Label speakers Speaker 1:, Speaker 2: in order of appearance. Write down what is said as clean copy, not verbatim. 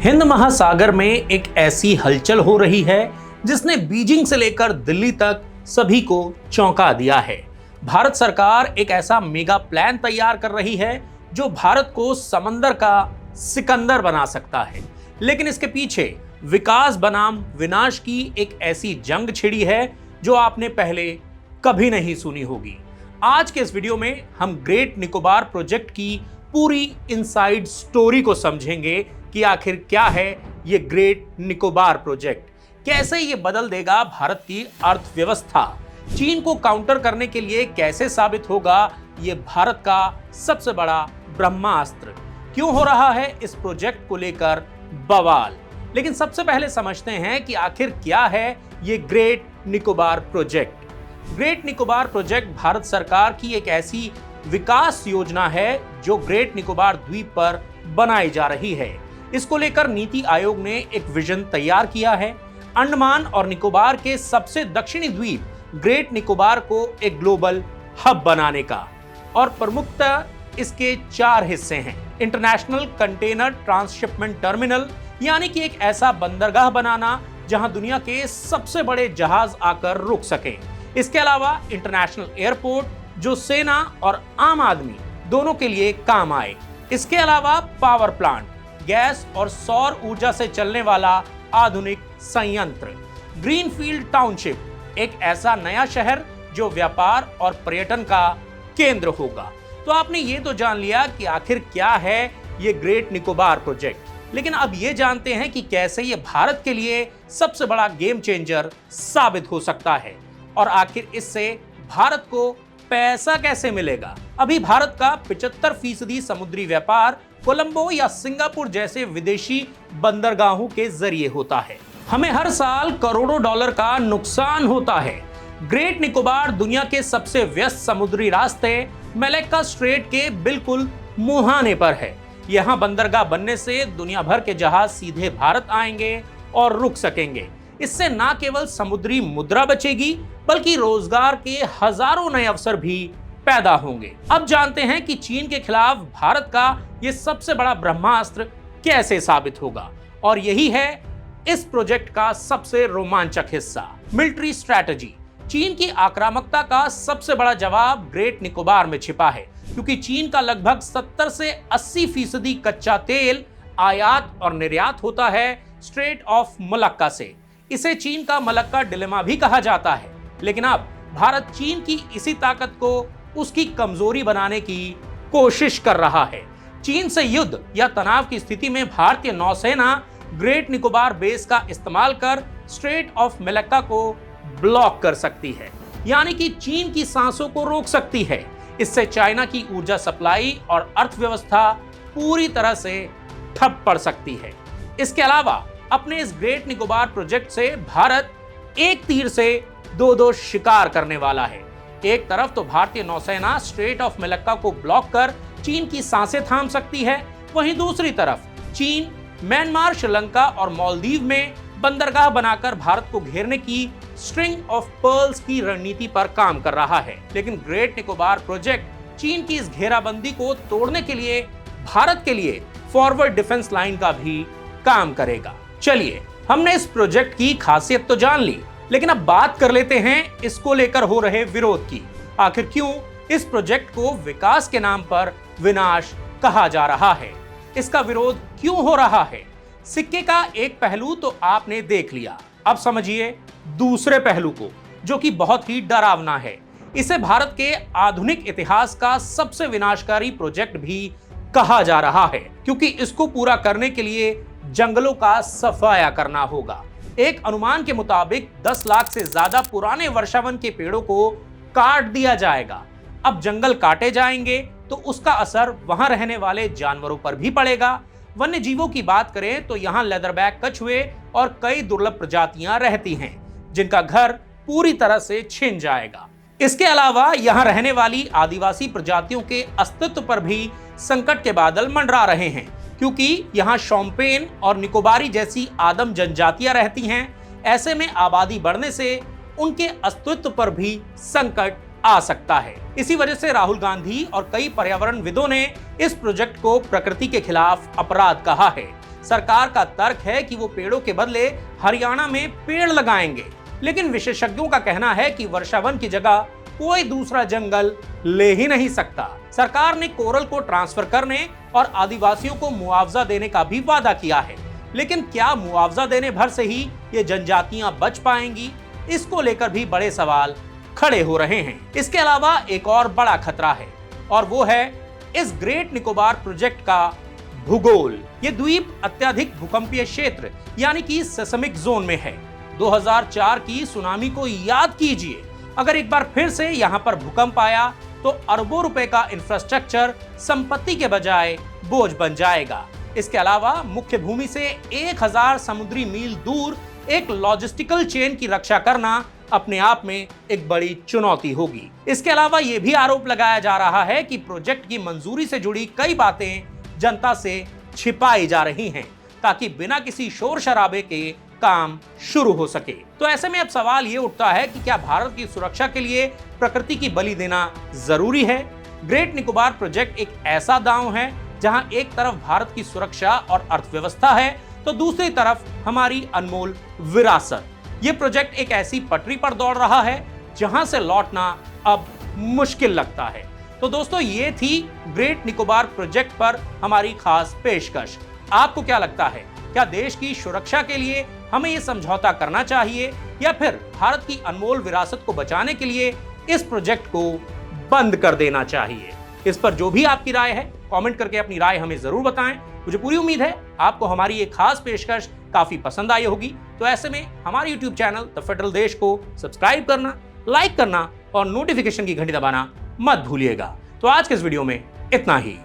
Speaker 1: हिंद महासागर में एक ऐसी हलचल हो रही है जिसने बीजिंग से लेकर दिल्ली तक सभी को चौंका दिया है। भारत सरकार एक ऐसा मेगा प्लान तैयार कर रही है जो भारत को समंदर का सिकंदर बना सकता है, लेकिन इसके पीछे विकास बनाम विनाश की एक ऐसी जंग छिड़ी है जो आपने पहले कभी नहीं सुनी होगी। आज के इस वीडियो में हम ग्रेट निकोबार प्रोजेक्ट की पूरी इनसाइड स्टोरी को समझेंगे कि आखिर क्या है ये ग्रेट निकोबार प्रोजेक्ट, कैसे ये बदल देगा भारत की अर्थव्यवस्था, चीन को काउंटर करने के लिए कैसे साबित होगा ये भारत का सबसे बड़ा ब्रह्मास्त्र, क्यों हो रहा है इस प्रोजेक्ट को लेकर बवाल। लेकिन सबसे पहले समझते हैं कि आखिर क्या है ये great Nicobar project. Great Nicobar project Bharat सरकार की एक ऐसी विकास योजना है जो ग्रेट निकोबार द्वीप पर बनाई जा रही है। इसको लेकर नीति आयोग ने एक विजन तैयार किया है। अंडमान और निकोबार के सबसे दक्षिणी द्वीप ग्रेट निकोबार को एक ग्लोबल हब बनाने का, और प्रमुखतः इसके 4 हिस्से हैं। इंटरनेशनल कंटेनर ट्रांसशिपमेंट टर्मिनल, यानी कि एक ऐसा बंदरगाह बनाना जहां दुनिया के सबसे बड़े जहाज आकर रुक सकें। इसके अलावा इंटरनेशनल एयरपोर्ट जो सेना और आम आदमी दोनों के लिए काम आए। इसके अलावा पावर प्लांट, गैस और सौर ऊर्जा से चलने वाला आधुनिक संयंत्र, ग्रीनफील्ड टाउनशिप, एक ऐसा नया शहर जो व्यापार और पर्यटन का केंद्र होगा। तो आपने ये तो जान लिया कि आखिर क्या है ये ग्रेट निकोबार प्रोजेक्ट, लेकिन अब ये जानते हैं कि कैसे ये भारत के लिए सबसे बड़ा गेम चेंजर साबित हो सकता है, और आखिर इससे भारत को पैसा कैसे मिलेगा। अभी भारत का 75% समुद्री व्यापार कोलंबो या सिंगापुर जैसे विदेशी बंदरगाहों के जरिए होता है। हमें हर साल करोड़ों डॉलर का नुकसान होता है। ग्रेट निकोबार दुनिया के सबसे व्यस्त समुद्री रास्ते मलक्का स्ट्रेट के बिल्कुल मुहाने पर है। यहाँ बंदरगाह बनने से दुनिया भर के जहाज सीधे भारत आएंगे और रुक सकेंगे। इससे न केवल समुद्री मुद्रा बचेगी बल्कि रोजगार के हजारों नए अवसर भी पैदा होंगे। अब जानते हैं कि चीन के खिलाफ भारत का ये सबसे बड़ा ब्रह्मास्त्र कैसे साबित होगा, और यही है इस प्रोजेक्ट का सबसे रोमांचक हिस्सा, मिलिट्री स्ट्रैटेजी। चीन की आक्रामकता का सबसे बड़ा जवाब ग्रेट निकोबार में छिपा है, क्योंकि चीन का लगभग 70 से 80% कच्चा तेल आयात और निर्यात होता है स्ट्रेट ऑफ मलक्का से। इसे चीन का मलक्का डिलेमा भी कहा जाता है। लेकिन अब भारत चीन की इसी ताकत को उसकी कमजोरी बनाने की कोशिश कर रहा है। चीन से युद्ध या तनाव की स्थिति में भारतीय नौसेना ग्रेट निकोबार बेस का इस्तेमाल कर स्ट्रेट ऑफ मलक्का को ब्लॉक कर सकती है, यानी कि चीन की सांसों को रोक सकती है। इससे चाइना की ऊर्जा सप्लाई और अर्थव्यवस्था पूरी तरह से ठप पड़ सकती है। इसके अलावा अपने इस ग्रेट निकोबार प्रोजेक्ट से भारत एक तीर से दो शिकार करने वाला है। एक तरफ तो भारतीय नौसेना स्ट्रेट ऑफ मलक्का को ब्लॉक कर चीन की सांसें थाम सकती है, वहीं दूसरी तरफ चीन म्यांमार, श्रीलंका और मालदीव में बंदरगाह बनाकर भारत को घेरने की स्ट्रिंग ऑफ पर्ल्स की रणनीति पर काम कर रहा है। लेकिन ग्रेट निकोबार प्रोजेक्ट चीन की इस घेराबंदी को तोड़ने के लिए भारत के लिए फॉरवर्ड डिफेंस लाइन का भी काम करेगा। चलिए, हमने इस प्रोजेक्ट की खासियत तो जान ली, लेकिन अब बात कर लेते हैं इसको लेकर हो रहे विरोध की। आखिर क्यों इस प्रोजेक्ट को विकास के नाम पर विनाश कहा जा रहा है? इसका विरोध क्यों हो रहा है? सिक्के का एक पहलू तो आपने देख लिया, अब समझिए दूसरे पहलू को, जो कि बहुत ही डरावना है। इसे भारत के आधुनिक इतिहास का सबसे विनाशकारी प्रोजेक्ट भी कहा जा रहा है, क्योंकि इसको पूरा करने के लिए जंगलों का सफाया करना होगा। एक अनुमान के मुताबिक 10 लाख से ज्यादा पुराने वर्षावन के पेड़ों को काट दिया जाएगा। अब जंगल काटे जाएंगे तो उसका असर वहां रहने वाले जानवरों पर भी पड़ेगा। वन्य जीवों की बात करें तो यहाँ लेदरबैक कछुए और कई दुर्लभ प्रजातियां रहती हैं, जिनका घर पूरी तरह से छिन जाएगा। इसके अलावा यहाँ रहने वाली आदिवासी प्रजातियों के अस्तित्व पर भी संकट के बादल मंडरा रहे हैं, क्योंकि यहाँ शोम्पेन और निकोबारी जैसी आदम जनजातियां रहती हैं। ऐसे में आबादी बढ़ने से उनके अस्तित्व पर भी संकट आ सकता है। इसी वजह से राहुल गांधी और कई पर्यावरणविदों ने इस प्रोजेक्ट को प्रकृति के खिलाफ अपराध कहा है। सरकार का तर्क है कि वो पेड़ों के बदले हरियाणा में पेड़ लगाएंगे, लेकिन विशेषज्ञों का कहना है कि वर्षावन की जगह कोई दूसरा जंगल ले ही नहीं सकता। सरकार ने कोरल को ट्रांसफर करने और आदिवासियों को मुआवजा देने का भी वादा किया है, लेकिन क्या मुआवजा देने भर से ही ये जनजातियां बच पाएंगी, इसको लेकर भी बड़े सवाल खड़े हो रहे हैं। इसके अलावा एक और बड़ा खतरा है और वो है इस ग्रेट निकोबार प्रोजेक्ट का भूगोल। ये द्वीप अत्यधिक भूकंपीय क्षेत्र यानी कि सेस्मिक जोन में है। 2004 की सुनामी को याद कीजिए, अगर एक बार फिर से यहाँ पर भूकंप आया तो अरबों रुपए का इंफ्रास्ट्रक्चर संपत्ति के बजाय बोझ बन जाएगा। इसके अलावा मुख्य भूमि से 1000 समुद्री मील दूर एक लॉजिस्टिकल चेन की रक्षा करना अपने आप में एक बड़ी चुनौती होगी। इसके अलावा यह भी आरोप लगाया जा रहा है कि प्रोजेक्ट की मंजूरी से जुड़ी कई बातें जनता से छिपाई जा रही हैं, ताकि बिना किसी शोर शराबे के काम शुरू हो सके। तो ऐसे में अब सवाल ये उठता है कि क्या भारत की सुरक्षा के लिए प्रकृति की बलि देना जरूरी है? ग्रेट निकोबार प्रोजेक्ट एक ऐसा दांव है जहां एक तरफ भारत की सुरक्षा और अर्थव्यवस्था है तो दूसरी तरफ हमारी अनमोल विरासत। ये प्रोजेक्ट एक ऐसी पटरी पर दौड़ रहा है जहां से लौटना अब मुश्किल लगता है। तो दोस्तों, ये थी ग्रेट निकोबार प्रोजेक्ट पर हमारी खास पेशकश। आपको क्या लगता है, क्या देश की सुरक्षा के लिए हमें ये समझौता करना चाहिए या फिर भारत की अनमोल विरासत को बचाने के लिए इस प्रोजेक्ट को बंद कर देना चाहिए? इस पर जो भी आपकी राय है, कमेंट करके अपनी राय हमें जरूर बताएं। मुझे पूरी उम्मीद है आपको हमारी ये खास पेशकश काफी पसंद आई होगी। तो ऐसे में हमारे YouTube चैनल द फेडरल देश को सब्सक्राइब करना, लाइक करना और नोटिफिकेशन की घंटी दबाना मत भूलिएगा। तो आज के इस वीडियो में इतना ही।